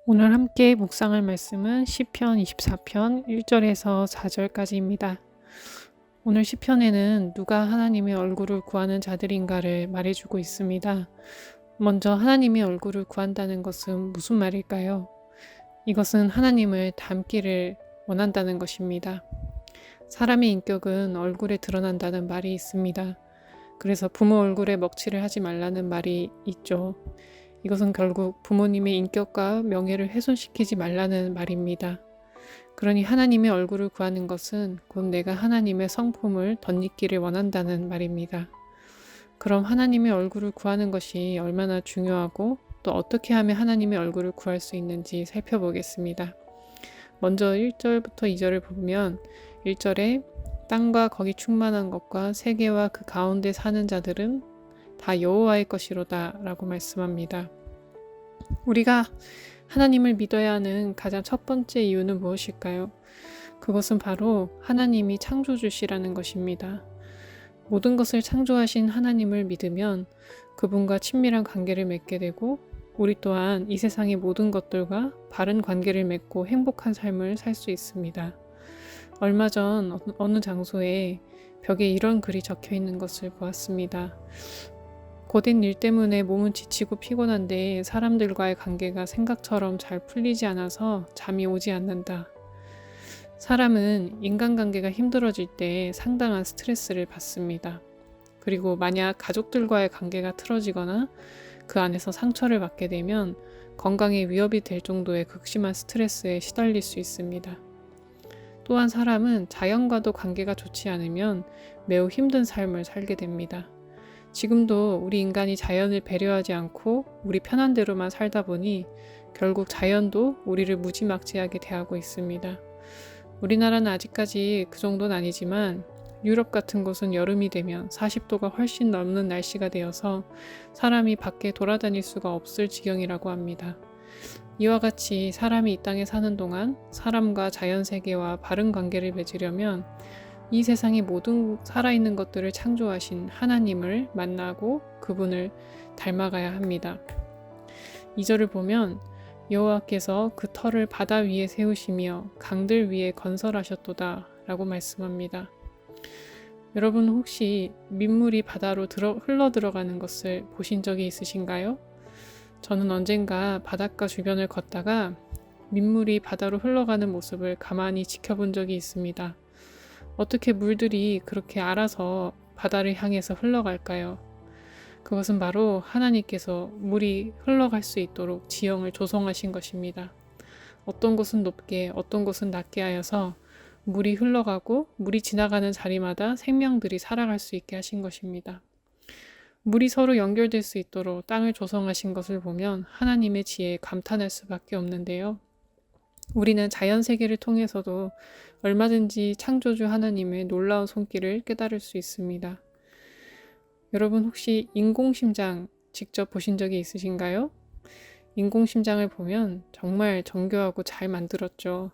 오늘 함께 묵상할 말씀은 시편 24편 1절에서 4절까지입니다. 오늘 시편에는 누가 하나님의 얼굴을 구하는 자들인가를 말해주고 있습니다. 먼저 하나님의 얼굴을 구한다는 것은 무슨 말일까요? 이것은 하나님을 닮기를 원한다는 것입니다. 사람의 인격은 얼굴에 드러난다는 말이 있습니다. 그래서 부모 얼굴에 먹칠을 하지 말라는 말이 있죠. 이것은 결국 부모님의 인격과 명예를 훼손시키지 말라는 말입니다. 그러니 하나님의 얼굴을 구하는 것은 곧 내가 하나님의 성품을 덧입기를 원한다는 말입니다. 그럼 하나님의 얼굴을 구하는 것이 얼마나 중요하고 또 어떻게 하면 하나님의 얼굴을 구할 수 있는지 살펴보겠습니다. 먼저 1절부터 2절을 보면 1절에 땅과 거기 충만한 것과 세계와 그 가운데 사는 자들은 다 여호와의 것이로다 라고 말씀합니다. 우리가 하나님을 믿어야 하는 가장 첫 번째 이유는 무엇일까요? 그것은 바로 하나님이 창조주시라는 것입니다. 모든 것을 창조하신 하나님을 믿으면 그분과 친밀한 관계를 맺게 되고 우리 또한 이 세상의 모든 것들과 바른 관계를 맺고 행복한 삶을 살 수 있습니다. 얼마 전 어느 장소에 벽에 이런 글이 적혀 있는 것을 보았습니다. 고된 일 때문에 몸은 지치고 피곤한데 사람들과의 관계가 생각처럼 잘 풀리지 않아서 잠이 오지 않는다. 사람은 인간관계가 힘들어질 때 상당한 스트레스를 받습니다. 그리고 만약 가족들과의 관계가 틀어지거나 그 안에서 상처를 받게 되면 건강에 위협이 될 정도의 극심한 스트레스에 시달릴 수 있습니다. 또한 사람은 자연과도 관계가 좋지 않으면 매우 힘든 삶을 살게 됩니다. 지금도 우리 인간이 자연을 배려하지 않고 우리 편한 대로만 살다 보니 결국 자연도 우리를 무지막지하게 대하고 있습니다. 우리나라는 아직까지 그 정도는 아니지만 유럽 같은 곳은 여름이 되면 40도가 훨씬 넘는 날씨가 되어서 사람이 밖에 돌아다닐 수가 없을 지경이라고 합니다. 이와 같이 사람이 이 땅에 사는 동안 사람과 자연 세계와 바른 관계를 맺으려면 이 세상의 모든 살아있는 것들을 창조하신 하나님을 만나고 그분을 닮아가야 합니다. 2절을 보면 여호와께서 그 터를 바다 위에 세우시며 강들 위에 건설하셨도다 라고 말씀합니다. 여러분 혹시 민물이 바다로 흘러 들어가는 것을 보신 적이 있으신가요? 저는 언젠가 바닷가 주변을 걷다가 민물이 바다로 흘러가는 모습을 가만히 지켜본 적이 있습니다. 어떻게 물들이 그렇게 알아서 바다를 향해서 흘러갈까요? 그것은 바로 하나님께서 물이 흘러갈 수 있도록 지형을 조성하신 것입니다. 어떤 곳은 높게 어떤 곳은 낮게 하여서 물이 흘러가고 물이 지나가는 자리마다 생명들이 살아갈 수 있게 하신 것입니다. 물이 서로 연결될 수 있도록 땅을 조성하신 것을 보면 하나님의 지혜에 감탄할 수밖에 없는데요. 우리는 자연 세계를 통해서도 얼마든지 창조주 하나님의 놀라운 손길을 깨달을 수 있습니다. 여러분 혹시 인공심장 직접 보신 적이 있으신가요? 인공심장을 보면 정말 정교하고 잘 만들었죠.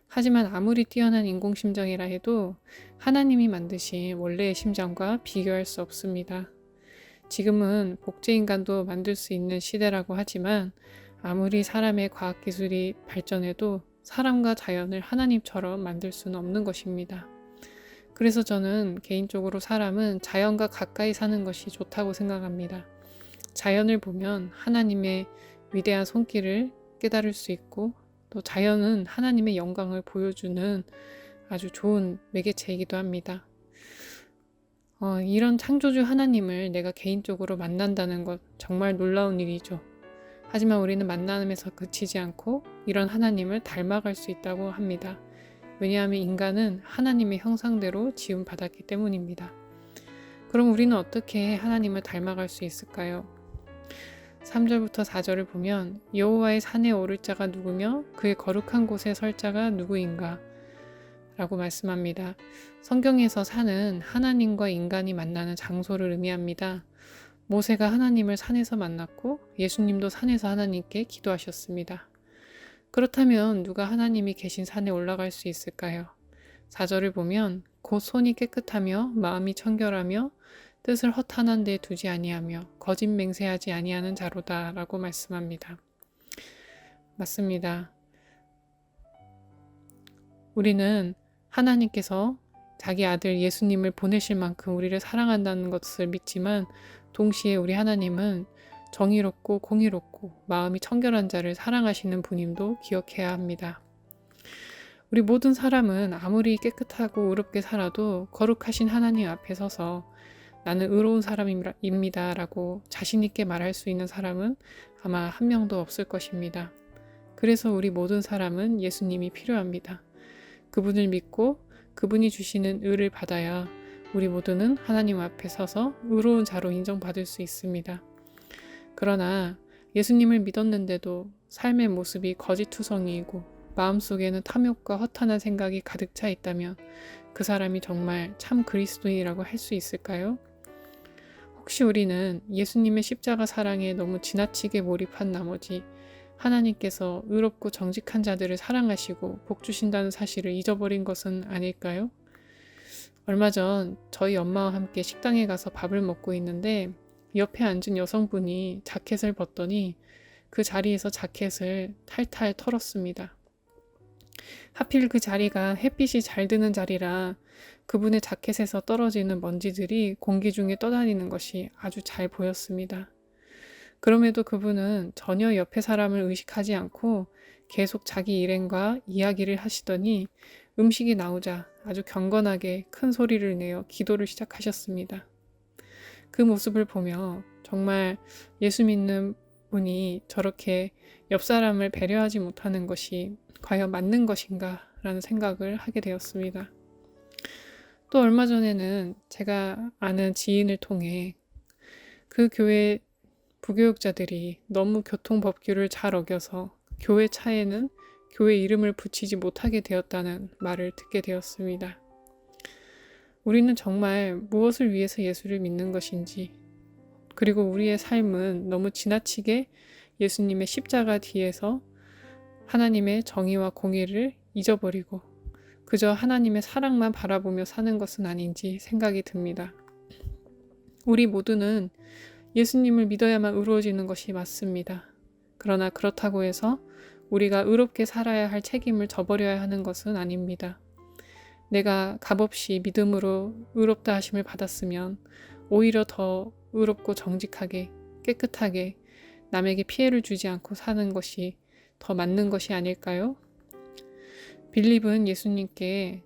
하지만 아무리 뛰어난 인공심장이라 해도 하나님이 만드신 원래의 심장과 비교할 수 없습니다. 지금은 복제인간도 만들 수 있는 시대라고 하지만 아무리 사람의 과학기술이 발전해도 사람과 자연을 하나님처럼 만들 수는 없는 것입니다. 그래서 저는 개인적으로 사람은 자연과 가까이 사는 것이 좋다고 생각합니다. 자연을 보면 하나님의 위대한 손길을 깨달을 수 있고 또 자연은 하나님의 영광을 보여주는 아주 좋은 매개체이기도 합니다. 이런 창조주 하나님을 내가 개인적으로 만난다는 것 정말 놀라운 일이죠. 하지만 우리는 만남에서 그치지 않고 이런 하나님을 닮아갈 수 있다고 합니다. 왜냐하면 인간은 하나님의 형상대로 지음받았기 때문입니다. 그럼 우리는 어떻게 하나님을 닮아갈 수 있을까요? 3절부터 4절을 보면 여호와의 산에 오를 자가 누구며 그의 거룩한 곳에 설 자가 누구인가? 라고 말씀합니다. 성경에서 산은 하나님과 인간이 만나는 장소를 의미합니다. 모세가 하나님을 산에서 만났고 예수님도 산에서 하나님께 기도하셨습니다. 그렇다면 누가 하나님이 계신 산에 올라갈 수 있을까요? 4절을 보면 곧 손이 깨끗하며 마음이 청결하며 뜻을 허탄한 데 두지 아니하며 거짓 맹세하지 아니하는 자로다 라고 말씀합니다. 맞습니다. 우리는 하나님께서 자기 아들 예수님을 보내실 만큼 우리를 사랑한다는 것을 믿지만 동시에 우리 하나님은 정의롭고 공의롭고 마음이 청결한 자를 사랑하시는 분임도 기억해야 합니다. 우리 모든 사람은 아무리 깨끗하고 의롭게 살아도 거룩하신 하나님 앞에 서서 나는 의로운 사람입니다 라고 자신있게 말할 수 있는 사람은 아마 한 명도 없을 것입니다. 그래서 우리 모든 사람은 예수님이 필요합니다. 그분을 믿고 그분이 주시는 의를 받아야 우리 모두는 하나님 앞에 서서 의로운 자로 인정받을 수 있습니다. 그러나 예수님을 믿었는데도 삶의 모습이 거짓투성이이고 마음속에는 탐욕과 허탄한 생각이 가득 차 있다면 그 사람이 정말 참 그리스도인이라고 할 수 있을까요? 혹시 우리는 예수님의 십자가 사랑에 너무 지나치게 몰입한 나머지 하나님께서 의롭고 정직한 자들을 사랑하시고 복 주신다는 사실을 잊어버린 것은 아닐까요? 얼마 전 저희 엄마와 함께 식당에 가서 밥을 먹고 있는데 옆에 앉은 여성분이 자켓을 벗더니 그 자리에서 자켓을 탈탈 털었습니다. 하필 그 자리가 햇빛이 잘 드는 자리라 그분의 자켓에서 떨어지는 먼지들이 공기 중에 떠다니는 것이 아주 잘 보였습니다. 그럼에도 그분은 전혀 옆에 사람을 의식하지 않고 계속 자기 일행과 이야기를 하시더니 음식이 나오자 아주 경건하게 큰 소리를 내어 기도를 시작하셨습니다. 그 모습을 보며 정말 예수 믿는 분이 저렇게 옆 사람을 배려하지 못하는 것이 과연 맞는 것인가 라는 생각을 하게 되었습니다. 또 얼마 전에는 제가 아는 지인을 통해 그 교회 부교육자들이 너무 교통법규를 잘 어겨서 교회 차에는 교회 이름을 붙이지 못하게 되었다는 말을 듣게 되었습니다. 우리는 정말 무엇을 위해서 예수를 믿는 것인지, 그리고 우리의 삶은 너무 지나치게 예수님의 십자가 뒤에서 하나님의 정의와 공의를 잊어버리고 그저 하나님의 사랑만 바라보며 사는 것은 아닌지 생각이 듭니다. 우리 모두는 예수님을 믿어야만 의로워지는 것이 맞습니다. 그러나 그렇다고 해서 우리가 의롭게 살아야 할 책임을 져버려야 하는 것은 아닙니다. 내가 값없이 믿음으로 의롭다 하심을 받았으면 오히려 더 의롭고 정직하게 깨끗하게 남에게 피해를 주지 않고 사는 것이 더 맞는 것이 아닐까요? 빌립은 예수님께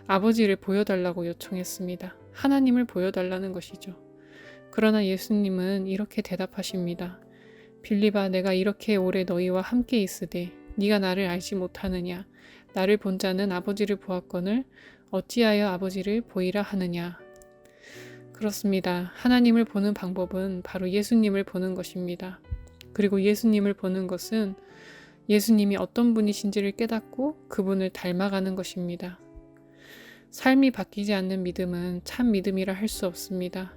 아버지를 보여달라고 요청했습니다. 하나님을 보여달라는 것이죠. 그러나 예수님은 이렇게 대답하십니다. 빌립아, 내가 이렇게 오래 너희와 함께 있으되 네가 나를 알지 못하느냐? 나를 본 자는 아버지를 보았거늘 어찌하여 아버지를 보이라 하느냐? 그렇습니다. 하나님을 보는 방법은 바로 예수님을 보는 것입니다. 그리고 예수님을 보는 것은 예수님이 어떤 분이신지를 깨닫고 그분을 닮아가는 것입니다. 삶이 바뀌지 않는 믿음은 참 믿음이라 할 수 없습니다.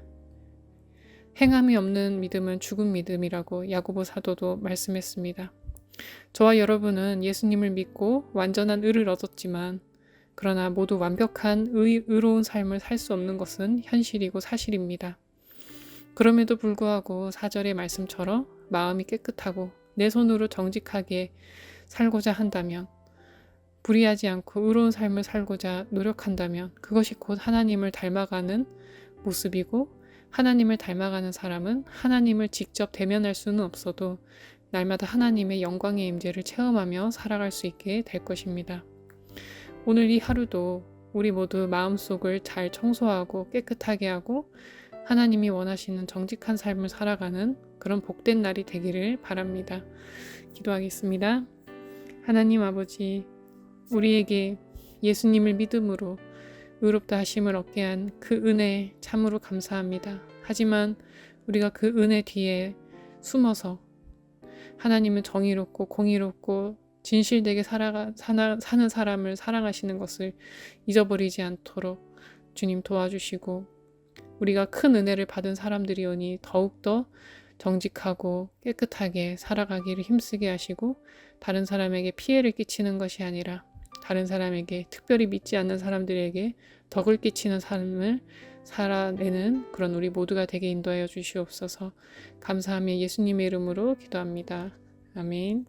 행함이 없는 믿음은 죽은 믿음이라고 야고보 사도도 말씀했습니다. 저와 여러분은 예수님을 믿고 완전한 의를 얻었지만 그러나 모두 완벽한 의로운 삶을 살 수 없는 것은 현실이고 사실입니다. 그럼에도 불구하고 4절의 말씀처럼 마음이 깨끗하고 내 손으로 정직하게 살고자 한다면, 불의하지 않고 의로운 삶을 살고자 노력한다면 그것이 곧 하나님을 닮아가는 모습이고, 하나님을 닮아가는 사람은 하나님을 직접 대면할 수는 없어도 날마다 하나님의 영광의 임재를 체험하며 살아갈 수 있게 될 것입니다. 오늘 이 하루도 우리 모두 마음속을 잘 청소하고 깨끗하게 하고 하나님이 원하시는 정직한 삶을 살아가는 그런 복된 날이 되기를 바랍니다. 기도하겠습니다. 하나님 아버지, 우리에게 예수님을 믿음으로 의롭다 하심을 얻게 한 그 은혜 참으로 감사합니다. 하지만 우리가 그 은혜 뒤에 숨어서 하나님은 정의롭고 공의롭고 진실되게 사는 사람을 사랑하시는 것을 잊어버리지 않도록 주님 도와주시고, 우리가 큰 은혜를 받은 사람들이오니 더욱더 정직하고 깨끗하게 살아가기를 힘쓰게 하시고, 다른 사람에게 피해를 끼치는 것이 아니라 다른 사람에게, 특별히 믿지 않는 사람들에게 덕을 끼치는 삶을 살아내는 그런 우리 모두가 되게 인도하여 주시옵소서. 감사하며 예수님의 이름으로 기도합니다. 아멘.